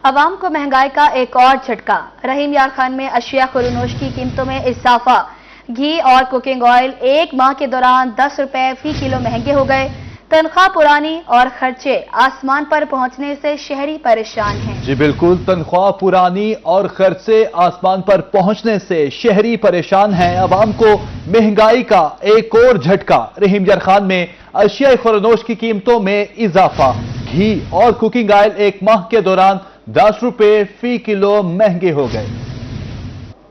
عوام کو مہنگائی کا ایک اور جھٹکا۔ رحیم یار خان میں اشیاء خوردنوش کی قیمتوں میں اضافہ۔ گھی اور کوکنگ آئل ایک ماہ کے دوران 10 روپے فی کلو مہنگے ہو گئے۔ تنخواہ پرانی اور خرچے آسمان پر پہنچنے سے شہری پریشان ہیں۔ جی بالکل، تنخواہ پرانی اور خرچے آسمان پر پہنچنے سے شہری پریشان ہیں۔ عوام کو مہنگائی کا ایک اور جھٹکا۔ رحیم یار خان میں اشیاء خوردنوش کی قیمتوں میں اضافہ۔ گھی اور کوکنگ آئل ایک ماہ کے دوران 10 روپے فی کلو مہنگے ہو گئے۔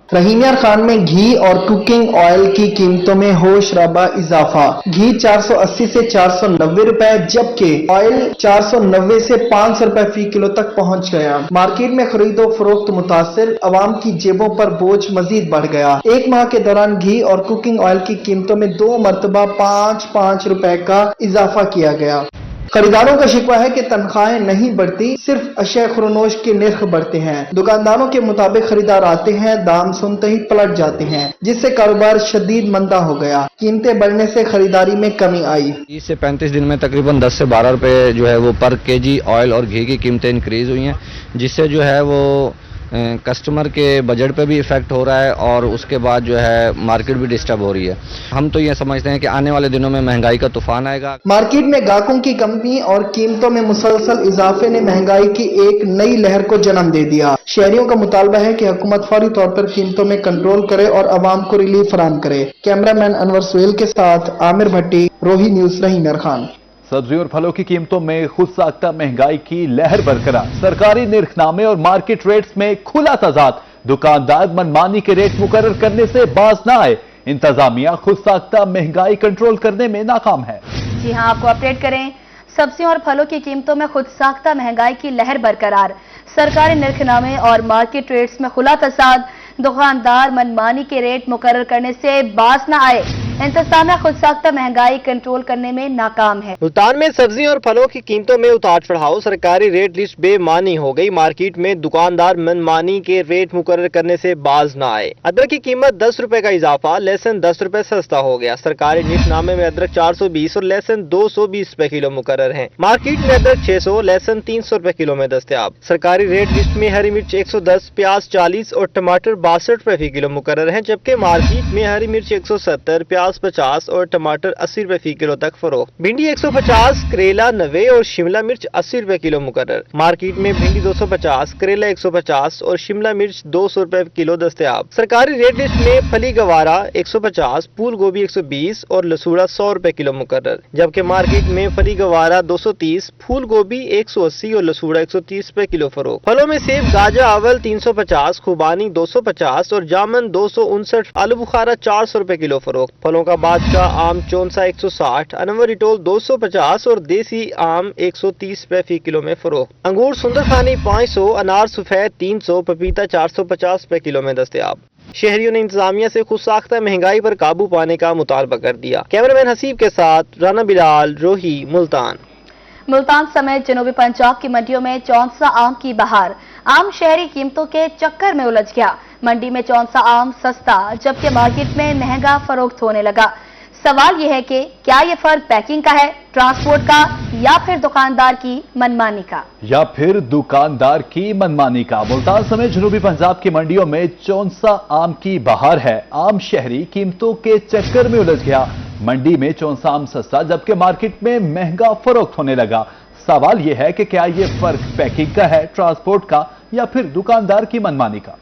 رحیم یار خان میں گھی اور کوکنگ آئل کی قیمتوں میں ہوش ربا اضافہ۔ گھی 480 سے 490 روپے جبکہ آئل 490 سے 500 روپے فی کلو تک پہنچ گیا۔ مارکیٹ میں خرید و فروخت متاثر، عوام کی جیبوں پر بوجھ مزید بڑھ گیا۔ ایک ماہ کے دوران گھی اور کوکنگ آئل کی قیمتوں میں 2 مرتبہ 5 روپے کا اضافہ کیا گیا۔ خریداروں کا شکوہ ہے کہ تنخواہیں نہیں بڑھتی، صرف اشیاء خوردنوش کے نرخ بڑھتے ہیں۔ دکانداروں کے مطابق خریدار آتے ہیں، دام سنتے ہی پلٹ جاتے ہیں، جس سے کاروبار شدید مندہ ہو گیا۔ قیمتیں بڑھنے سے خریداری میں کمی آئی۔ 30 سے 35 دن میں تقریباً 10 سے 12 روپے جو ہے وہ پر کے جی آئل اور گھی کی قیمتیں انکریز ہوئی ہیں، جس سے جو ہے وہ کسٹمر کے بجٹ پہ بھی ایفیکٹ ہو رہا ہے اور اس کے بعد جو ہے مارکیٹ بھی ڈسٹرب ہو رہی ہے۔ ہم تو یہ سمجھتے ہیں کہ آنے والے دنوں میں مہنگائی کا طوفان آئے گا۔ مارکیٹ میں گاہکوں کی کمی اور قیمتوں میں مسلسل اضافے نے مہنگائی کی ایک نئی لہر کو جنم دے دیا۔ شہریوں کا مطالبہ ہے کہ حکومت فوری طور پر قیمتوں میں کنٹرول کرے اور عوام کو ریلیف فراہم کرے۔ کیمرہ مین انور سہیل کے ساتھ عامر بھٹی، روہی نیوز، رحیم یار خان۔ سبزی اور پھلوں کی قیمتوں میں خود ساختہ مہنگائی کی لہر برقرار۔ سرکاری نرخ نامے اور مارکیٹ ریٹس میں کھلا تضاد۔ دکاندار منمانی کے ریٹ مقرر کرنے سے باز نہ آئے۔ انتظامیہ خود ساختہ مہنگائی کنٹرول کرنے میں ناکام ہے۔ جی ہاں، آپ کو اپڈیٹ کریں۔ سبزیوں اور پھلوں کی قیمتوں میں خود ساختہ مہنگائی کی لہر برقرار۔ سرکاری نرخ نامے اور مارکیٹ ریٹس میں کھلا تضاد۔ دکاندار منمانی کے ریٹ مقرر کرنے سے باز نہ آئے۔ انتظامیہ خود ساختہ مہنگائی کنٹرول کرنے میں ناکام ہے۔ ملتان میں سبزی اور پھلوں کی قیمتوں میں اتار چڑھاؤ۔ سرکاری ریٹ لسٹ بے معنی ہو گئی۔ مارکیٹ میں دکاندار منمانی کے ریٹ مقرر کرنے سے باز نہ آئے۔ ادرک کی قیمت 10 روپے کا اضافہ، لہسن 10 روپے سستا ہو گیا۔ سرکاری نرخ نامے میں ادرک 420 اور لہسن 220 روپے کلو مقرر ہیں۔ مارکیٹ میں ادرک 600، لہسن 300 روپے کلو میں دستیاب۔ سرکاری ریٹ لسٹ میں ہری مرچ 110، پیاز 40 اور ٹماٹر 62 روپے فی کلو مقرر ہیں، جبکہ مارکیٹ میں ہری مرچ 170، پیاز 50 اور ٹماٹر 80 روپے فی کلو تک فروخت۔ بھنڈی 150، کریلا 90 اور شملہ مرچ 80 روپے کلو مقرر۔ مارکیٹ میں بھنڈی 250، کریلا 150 اور شملہ مرچ 200 روپے کلو دستیاب۔ سرکاری ریٹ لسٹ میں پھلی گوارا 150، پھول گوبھی 120 اور لسوڑا 100 روپے کلو مقرر، جبکہ مارکیٹ میں پھلی گوارا 230، پھول گوبھی 180 اور لسوڑا 130 روپے کلو فروخت۔ پھلوں میں سیب گاجا اول 350، خوبانی 250 اور جامن 259، آلو بخارا 400 روپے کلو فروخت۔ پھلوں کا بادشاہ آم 64 160، انور اٹول 250 اور دیسی آم 130 روپے فی کلو میں فروخت۔ انگور سندر خانی 500، انار سفید 300، پپیتا 450 روپے کلو میں دستیاب۔ شہریوں نے انتظامیہ سے خود ساختہ مہنگائی پر قابو پانے کا مطالبہ کر دیا۔ کیمرہ مین حسیب کے ساتھ رانا بلال، روہی، ملتان۔ ملتان سمیت جنوبی پنجاب کی منڈیوں میں چونسا آم کی بہار۔ عام شہری قیمتوں کے چکر میں الجھ گیا۔ منڈی میں چونسا آم سستا جبکہ مارکیٹ میں مہنگا فروخت ہونے لگا۔ سوال یہ ہے کہ کیا یہ فرق پیکنگ کا ہے، ٹرانسپورٹ کا، یا پھر دکاندار کی منمانی کا؟ ملتان سمیت جنوبی پنجاب کی منڈیوں میں چونسا آم کی بہار ہے۔ عام شہری قیمتوں کے چکر میں الجھ گیا۔ منڈی میں چونسا آم سستا جبکہ مارکیٹ میں مہنگا فروخت ہونے لگا۔ سوال یہ ہے کہ کیا یہ فرق پیکنگ کا ہے، ٹرانسپورٹ کا، یا پھر دکاندار کی منمانی کا؟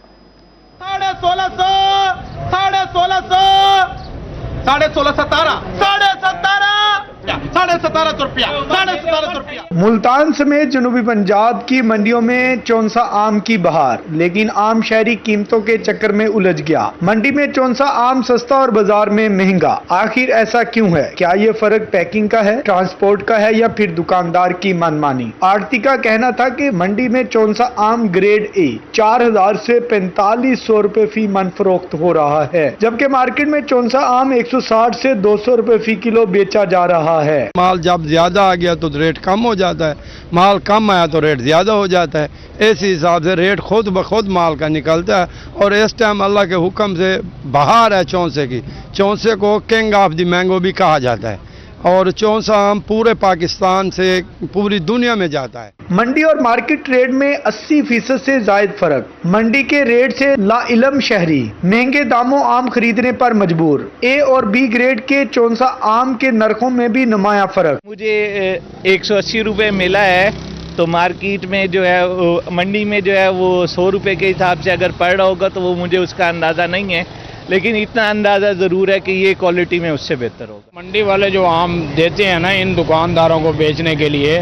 17,500 روپیہ۔ ملتان سمیت جنوبی پنجاب کی منڈیوں میں چونسا آم کی بہار، لیکن عام شہری قیمتوں کے چکر میں الجھ گیا۔ منڈی میں چونسا آم سستا اور بازار میں مہنگا۔ آخر ایسا کیوں ہے؟ کیا یہ فرق پیکنگ کا ہے، ٹرانسپورٹ کا ہے، یا پھر دکاندار کی منمانی؟ آڑتی کا کہنا تھا کہ منڈی میں چونسا آم گریڈ اے 4000 سے 4500 روپے فی من فروخت ہو رہا ہے، جبکہ مارکیٹ میں چونسا آم 160 سے 200 روپے فی کلو بیچا جا رہا ہے۔ مال جب زیادہ آ گیا تو ریٹ کم ہو جاتا ہے، مال کم آیا تو ریٹ زیادہ ہو جاتا ہے۔ اسی حساب سے ریٹ خود بخود مال کا نکلتا ہے، اور اس ٹائم اللہ کے حکم سے بہار ہے چونسے کی۔ چونسے کو کنگ آف دی مینگو بھی کہا جاتا ہے۔ और चौसा आम पूरे पाकिस्तान से पूरी दुनिया में जाता है। मंडी और मार्केट रेट में 80% से जायद फर्क। मंडी के रेट से लाइलम शहरी महंगे दामों आम खरीदने पर मजबूर। ए और बी ग्रेड के चौसा आम के नरखों में भी नुमाया फर्क। मुझे 180 रुपये मिला है, तो मार्केट में जो है मंडी में जो है वो 100 रुपये के हिसाब से अगर पड़ रहा होगा तो वो मुझे उसका अंदाज़ा नहीं है, लेकिन इतना अंदाज़ा ज़रूर है कि ये क्वालिटी में उससे बेहतर होगा। मंडी वाले जो आम देते हैं ना इन दुकानदारों को बेचने के लिए,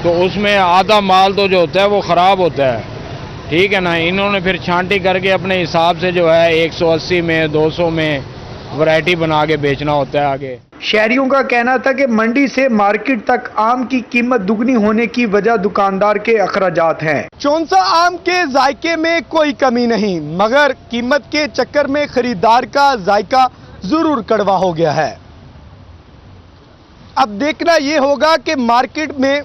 तो उसमें आधा माल तो जो होता है वो ख़राब होता है, ठीक है ना। इन्होंने फिर छांटी करके अपने हिसाब से जो है 180 में 200 में वैरायटी बना के बेचना होता है आगे। शहरियों का कहना था कि मंडी से मार्केट तक आम की कीमत दुगनी होने की वजह दुकानदार के अखराजात हैं। चौसा आम के जायके में कोई कमी नहीं, मगर कीमत के चक्कर में खरीदार का जायका जरूर कड़वा हो गया है। अब देखना ये होगा कि मार्केट में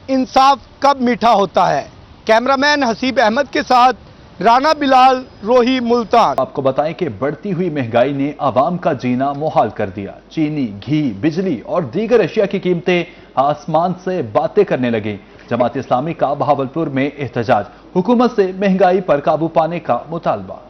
इंसाफ कब मीठा होता है। कैमरामैन हसीब अहमद के साथ राना बिलाल, रोही, मुल्तान। आपको बताएं कि बढ़ती हुई महंगाई ने आवाम का जीना मुहाल कर दिया। चीनी, घी, बिजली और दीगर अशिया की कीमतें आसमान से बातें करने लगी। जमात इस्लामी का बहावलपुर में एहतजाज, हुकूमत से महंगाई पर काबू पाने का मुतालबा।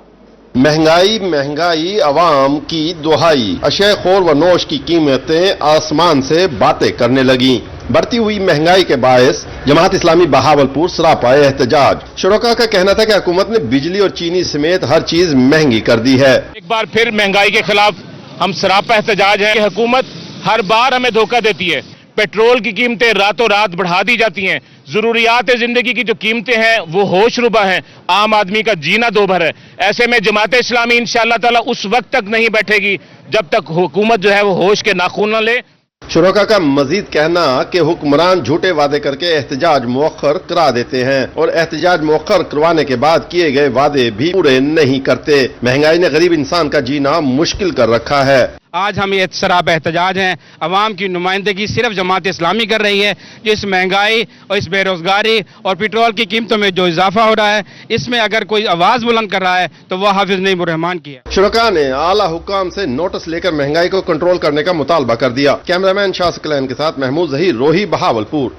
महंगाई महंगाई अवाम की दुहाई, अशय खोर व नोश की कीमतें आसमान से बातें करने लगी। बढ़ती हुई महंगाई के बायस जमात इस्लामी बहावलपुर सरापा एहतजाज। शुरका का कहना था कि हुकूमत ने बिजली और चीनी समेत हर चीज महंगी कर दी है। एक बार फिर महंगाई के खिलाफ हम सरापा एहतजाज है कि हुकूमत हर बार हमें धोखा देती है। पेट्रोल की कीमतें रातों रात बढ़ा दी जाती हैं, जरूरियात जिंदगी की जो कीमतें हैं वो होश रुबा हैं, आम आदमी का जीना दोभर है। ऐसे में जमात इस्लामी इंशाअल्लाह ताला उस वक्त तक नहीं बैठेगी जब तक हुकूमत जो है वो होश के नाखून न ले। शुरका का मजीद कहना कि हुक्मरान झूठे वादे करके एहतजाज मुअख्खर करा देते हैं और एहतजाज मुअख्खर करवाने के बाद किए गए वादे भी पूरे नहीं करते। महंगाई ने गरीब इंसान का जीना मुश्किल कर रखा है। आज हम ये सरापा एहतजाज हैं, अवाम की नुमाइंदगी सिर्फ जमात इस्लामी कर रही है। इस महंगाई और इस बेरोजगारी और पेट्रोल की कीमतों में जो इजाफा हो रहा है, इसमें अगर कोई आवाज बुलंद कर रहा है तो वह हाफिज नईम रहमान की है। शुरका ने आला हुकाम से नोटिस लेकर महंगाई को कंट्रोल करने का मुतालबा कर दिया। कैमरामैन शाह सकलैन के साथ महमूद जहीर, रोही, बहावलपुर।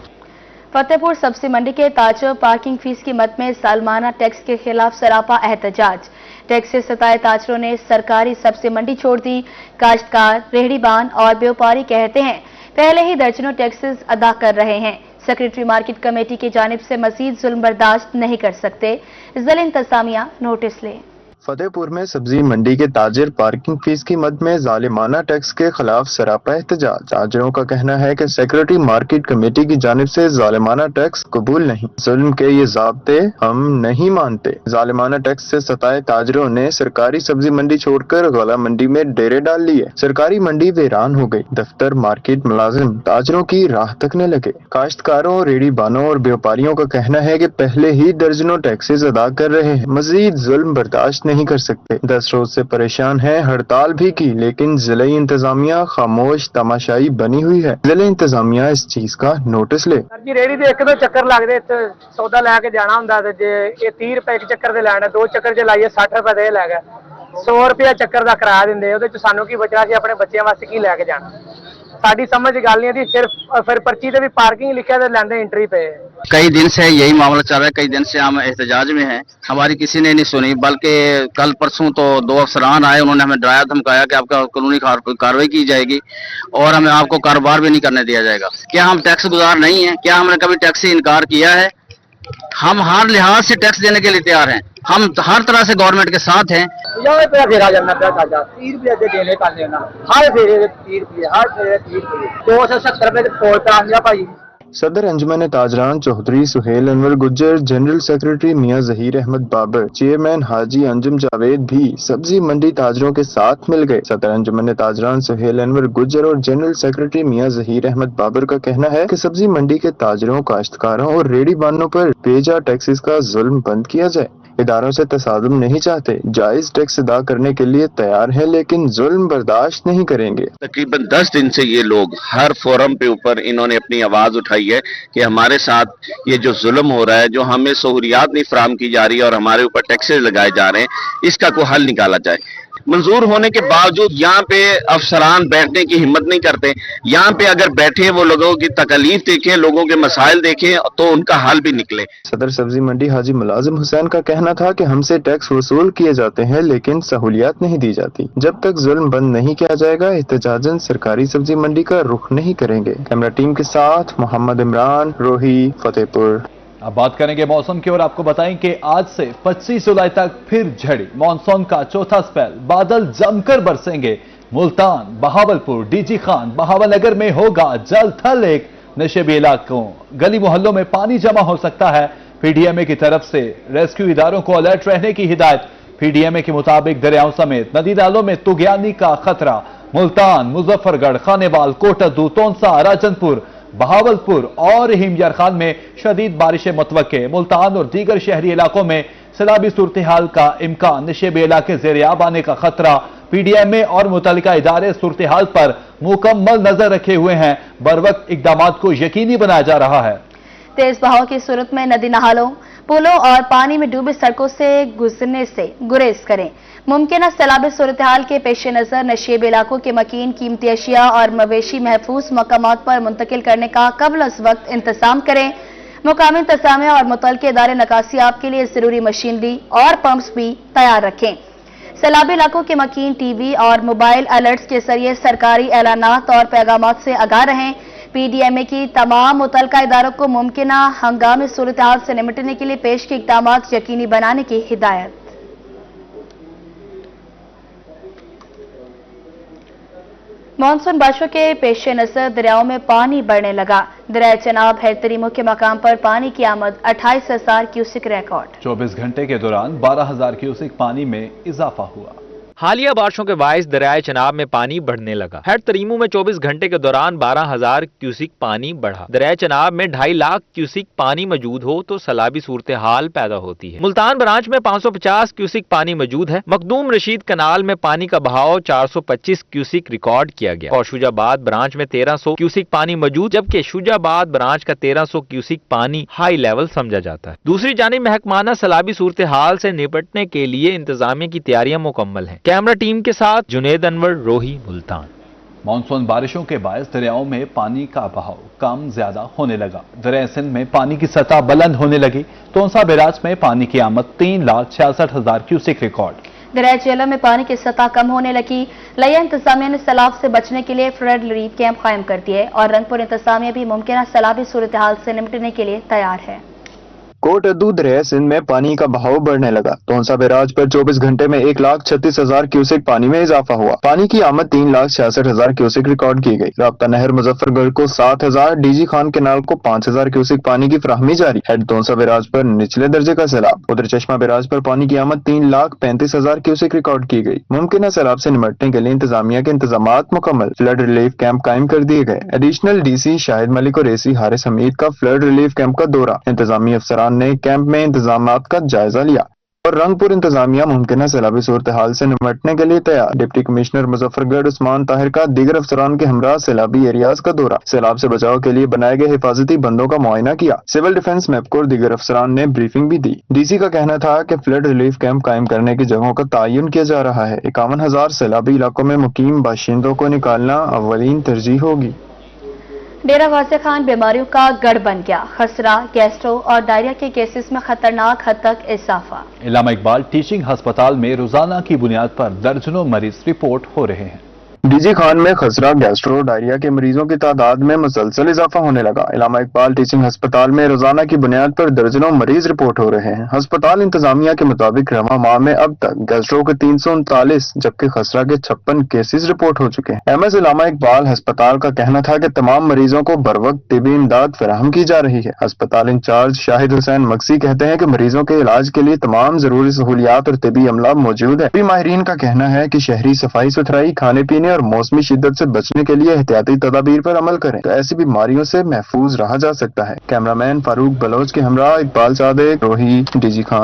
फतेहपुर सब्जी मंडी के ताजरों पार्किंग फीस की मद में सालमाना टैक्स के खिलाफ सरापा एहतजाज। टैक्स से सताए ताजरों ने सरकारी सब्जी मंडी छोड़ दी। काश्तकार, रेहड़ीबान और व्यापारी कहते हैं पहले ही दर्जनों टैक्सेस अदा कर रहे हैं। सेक्रेटरी मार्केट कमेटी की जानिब से मजीद जुल्म बर्दाश्त नहीं कर सकते। जिला इंतजामिया नोटिस ले। फतेहपुर में सब्जी मंडी के ताजिर पार्किंग फीस की मद में जालिमाना टैक्स के खिलाफ सरापा एहतजाज। ताजिरों का कहना है कि सेक्रेटरी मार्केट कमेटी की जानिब से जालिमाना टैक्स कबूल नहीं, जुल्म के ये ज़ाब्ते हम नहीं मानते। जालिमाना टैक्स से सताए ताजिरों ने सरकारी सब्जी मंडी छोड़कर गला मंडी में डेरे डाल लिए। सरकारी मंडी वीरान हो गई। दफ्तर, मार्केट, मुलाजिम ताजिरों की राह तकने लगे। काश्तकारों, रेहड़ी बानों और व्यापारियों का कहना है कि पहले ही दर्जनों टैक्सेस अदा कर रहे हैं, मजीद जुल्म बर्दाश्त नहीं कर सकते। 10 रोज से परेशान हैं, हड़ताल भी की, लेकिन जिला इंतजामिया खामोश तमाशाई बनी हुई है। जिला इंतजामिया इस चीज का नोटिस ले। जी रेहड़ी ਦੇ ਇੱਕ ਦੋ ਚੱਕਰ ਲੱਗਦੇ ਇੱਥੇ ਸੌਦਾ ਲੈ ਕੇ ਜਾਣਾ ਹੁੰਦਾ ਤੇ ਜੇ ਇਹ 30 ਰੁਪਏ ਇੱਕ ਚੱਕਰ ਦੇ ਲੈਣਾ, ਦੋ ਚੱਕਰ ਜੇ ਲਾਈਏ 60 ਰੁਪਏ ਦੇ ਲੈ ਗਿਆ, 100 ਰੁਪਏ ਚੱਕਰ ਦਾ ਕਿਰਾਇਆ ਦਿੰਦੇ। ਉਹਦੇ ਚ ਸਾਨੂੰ ਕੀ ਬਚਣਾ ਸੀ, ਆਪਣੇ ਬੱਚਿਆਂ ਵਾਸਤੇ ਕੀ ਲੈ ਕੇ ਜਾਣਾ। ਸਾਡੀ ਸਮਝ ਗੱਲ ਨਹੀਂ ਆਦੀ। ਸਿਰਫ ਫਿਰ पर्ची ਤੇ ਵੀ ਪਾਰਕਿੰग ਲਿਖਿਆ ਤੇ ਲੈਂਦੇ एंट्री पे। कई दिन से यही मामला चल रहा है, कई दिन से हम एहतजाज में हैं, हमारी किसी ने नहीं सुनी। बल्कि कल परसों तो 2 अफसरान आए, उन्होंने हमें डराया धमकाया कि आपका कानूनी कार्रवाई की जाएगी और हमें आपको कारोबार भी नहीं करने दिया जाएगा। क्या हम टैक्स गुजार नहीं है? क्या हमने कभी टैक्स से इनकार किया है? हम हर लिहाज से टैक्स देने के लिए तैयार हैं, हम हर तरह से गवर्नमेंट के साथ हैं। फेरा जाना 30 रुपए देने का लेना, हर फेरे 30 रुपए, हर फेरे 30 रुपए, 270 रुपए पोल करा दिया भाई। सदर अंजुमन ताजरान चौधरी सुहेल अनवर गुज्जर, जनरल सेक्रेटरी मियां जहीर अहमद बाबर, चेयरमैन हाजी अंजुम जावेद भी सब्जी मंडी ताजरों के साथ मिल गए। सदर अंजुमन ताजरान सुहेल अनवर गुज्जर और जनरल सेक्रेटरी मियां जहीर अहमद बाबर का कहना है कि सब्जी मंडी के ताजरों, काश्तकारों और रेहड़ी बानों पर बेजा टैक्सेस का जुल्म बंद किया जाए। इदारों से तसादुम नहीं चाहते, जायज टैक्स अदा करने के लिए तैयार है, लेकिन जुल्म बर्दाश्त नहीं करेंगे। तकरीबन 10 दिन से ये लोग हर फोरम पे ऊपर इन्होंने अपनी आवाज उठाई है कि हमारे साथ ये जो जुल्म हो रहा है, जो हमें सहूलियात नहीं फराहम की जा रही है और हमारे ऊपर टैक्सेस लगाए जा रहे हैं, इसका कोई हल निकाला जाए। मंजूर होने के बावजूद यहाँ पे अफसरान बैठने की हिम्मत नहीं करते। यहाँ पे अगर बैठे वो लोगों की तकलीफ देखें, लोगों के मसाइल देखें तो उनका हल भी निकले। सदर सब्जी मंडी हाजी मुलाजिम हुसैन का कहना था कि हमसे टैक्स वसूल किए जाते हैं लेकिन सहूलियात नहीं दी जाती। जब तक जुल्म बंद नहीं किया जाएगा एहतजाजन सरकारी सब्जी मंडी का रुख नहीं करेंगे। कैमरा टीम के साथ मोहम्मद इमरान, रोही, फतेहपुर। अब बात करेंगे मौसम की और आपको बताएं कि आज से 25 जुलाई तक फिर झड़ी मॉनसून का चौथा स्पेल। बादल जमकर बरसेंगे। मुल्तान, बहावलपुर, डीजी खान, बहावलनगर में होगा जल थल। एक नशेबी इलाकों गली मोहल्लों में पानी जमा हो सकता है। पीडीएमए की तरफ से रेस्क्यू इदारों को अलर्ट रहने की हिदायत। पीडीएमए के मुताबिक दरियाओं समेत नदी नालों में तुगयानी का खतरा। मुल्तान, मुजफ्फरगढ़, खानेवाल, कोटद्दू, तोनसा, राजनपुर, बहावलपुर और हिमयार खान में शदीद बारिशें मुतवक्के। मुल्तान और दीगर शहरी इलाकों में सैलाबी सूरत हाल का इम्कान। नशेबी इलाके ज़ेर-ए-आब आने का खतरा। पीडीएमए और मुतल्लिका इदारे सूरत हाल पर मुकम्मल नजर रखे हुए हैं। बरवक्त इकदामात को यकीनी बनाया जा रहा है। तेज बहाव की सूरत में नदी नालों, पुलों और पानी में डूबी सड़कों से गुजरने से गुरेज करें। मुमकिन सैलाबी सूरत हाल के पेश नजर नशेब इलाकों के मकीन कीमती अशिया और मवेशी महफूज मकामात पर मुंतकिल करने का कबल अज वक्त इंतजाम करें। मुकामी इंतजामिया और मुतल्लिका इदारे नकासी आप के लिए जरूरी मशीनरी और पंप्स भी तैयार रखें। सैलाबी इलाकों के मकीन टीवी और मोबाइल अलर्ट्स के जरिए सरकारी ऐलानात और पैगामात से आगाह रहें। पीडीएमए की तमाम मुतल्लिका इदारों को मुमकिन हंगामी सूरत हाल से निपटने के लिए पेश के इक़दामात यकीनी बनाने की हिदायत। मानसून बारिशों के पेश नजर दरियाओं में पानी बढ़ने लगा। दरिया चनाब हैदरी मुख्य मकाम पर पानी की आमद 28,000 क्यूसिक रिकॉर्ड। 24 घंटे के दौरान 12,000 क्यूसिक पानी में इजाफा हुआ। हालिया बारिशों के बायस दरियाए चनाब में पानी बढ़ने लगा। हेड तरीमू में 24 घंटे के दौरान 12,000 क्यूसिक पानी बढ़ा। दरियाए चनाब में 2.5 लाख क्यूसिक पानी मौजूद हो तो सैलाबी सूरत हाल पैदा होती है। मुल्तान ब्रांच में 550 क्यूसिक पानी मौजूद है। मखदूम रशीद कनाल में पानी का बहाव 425 क्यूसिक रिकॉर्ड किया गया और शुजाबाद ब्रांच में 1300 क्यूसिक पानी मौजूद, जबकि शुजाबाद ब्रांच का 1300 क्यूसिक पानी हाई लेवल समझा जाता है। दूसरी जानिब महकमाना सैलाबी सूरत हाल से निपटने के लिए इंतजामिया की तैयारियां मुकम्मल है। कैमरा टीम के साथ जुनेद अनवर, रोही, मुल्तान। मानसून बारिशों के बायस दरियाओं में पानी का बहाव कम ज्यादा होने लगा। दरिया सिंध में पानी की सतह बुलंद होने लगी। तोनसा बैराज में पानी की आमद 3,66,000 क्यूसिक रिकॉर्ड। दरिया जेलम में पानी की सतह कम होने लगी। लिया इंतजामिया ने सैलाब से बचने के लिए फ्लड रिलीफ कैंप कायम कर दिए और रंगपुर इंतजामिया भी मुमकिन सैलाबी सूरत हाल से निपटने के लिए तैयार है। कोटद्दू दरिया सिंध में पानी का बहाव बढ़ने लगा। तोनसा बैराज पर 24 घंटे में 1,36,000 क्यूसेक पानी में इजाफा हुआ। पानी की आमद 3,66,000 क्यूसेक रिकॉर्ड की गई। राब्ता नहर मुजफ्फरगढ़ को 7,000, डीजी खान केनाल को 5,000 क्यूसेक पानी की फराहमी जारी। हेड तोनसा बैराज पर निचले दर्जे का सैलाब। उधर चश्मा बैराज पर पानी की आमद 3,35,000 क्यूसेक रिकॉर्ड की गई। मुमकिन सैलाब से निपटने के लिए इंतजामिया के इंतजामात मुकम्मल। फ्लड रिलीफ कैंप कायम कर दिए गए। एडिशनल डीसी शाहिद मलिक और एसी हारिस हमीद का फ्लड रिलीफ कैंप का दौरा। इंतजामी अफसरान ने कैंप में इंतजामात का जायजा लिया और रंगपुर इंतजामिया मुमकिन सैलाबी सूरत हाल से निपटने के लिए तैयार। डिप्टी कमिश्नर मुजफ्फरगढ़ उस्मान ताहिर का दीगर अफसरान के हमरा सैलाबी एरियाज का दौरा। सैलाब से बचाव के लिए बनाए गए हिफाजती बंदों का मुआयना किया। सिविल डिफेंस मैपको और दीगर अफसरान ने ब्रीफिंग भी दी। डीसी का कहना था कि फ्लड रिलीफ कैंप कायम करने की जगहों का तयन किया जा रहा है। 51,000 सैलाबी इलाकों में मुकीम बाशिंदों को निकालना अव्वलीन तरजीह होगी। डेरा गाज़ी खान बीमारियों का गढ़ बन गया। खसरा, गैस्ट्रो और डायरिया के केसेस में खतरनाक हद तक इजाफा। इलामा इकबाल टीचिंग अस्पताल में रोजाना की बुनियाद पर दर्जनों मरीज रिपोर्ट हो रहे हैं। डीजी खान में खसरा, गैस्ट्रो, डायरिया के मरीजों की तादाद में मुसलसल इजाफा होने लगा। इलामा इकबाल टीचिंग अस्पताल में रोजाना की बुनियाद पर दर्जनों मरीज रिपोर्ट हो रहे हैं। अस्पताल इंतजामिया के मुताबिक रवा माह में अब तक गैस्ट्रो के 339 जबकि खसरा के 56 केसेस रिपोर्ट हो चुके हैं। एमएस इलामा इकबाल अस्पताल का कहना था कि तमाम मरीजों को बर वक्त तिबी इमदाद फराहम की जा रही है। अस्पताल इंचार्ज शाहिद हुसैन मक्सी कहते हैं कि मरीजों के इलाज के लिए तमाम जरूरी सहूलियात और तिबी अमला मौजूद है। माहिरीन का कहना है कि शहरी सफाई सुथराई, खाने पीने और मौसमी शिद्दत से बचने के लिए एहतियाती तदाबीर पर अमल करें तो ऐसी बीमारियों से महफूज रहा जा सकता है। कैमरामैन फारूक बलोच के हमरा इकबाल सादिक, रोही, डीजी खान।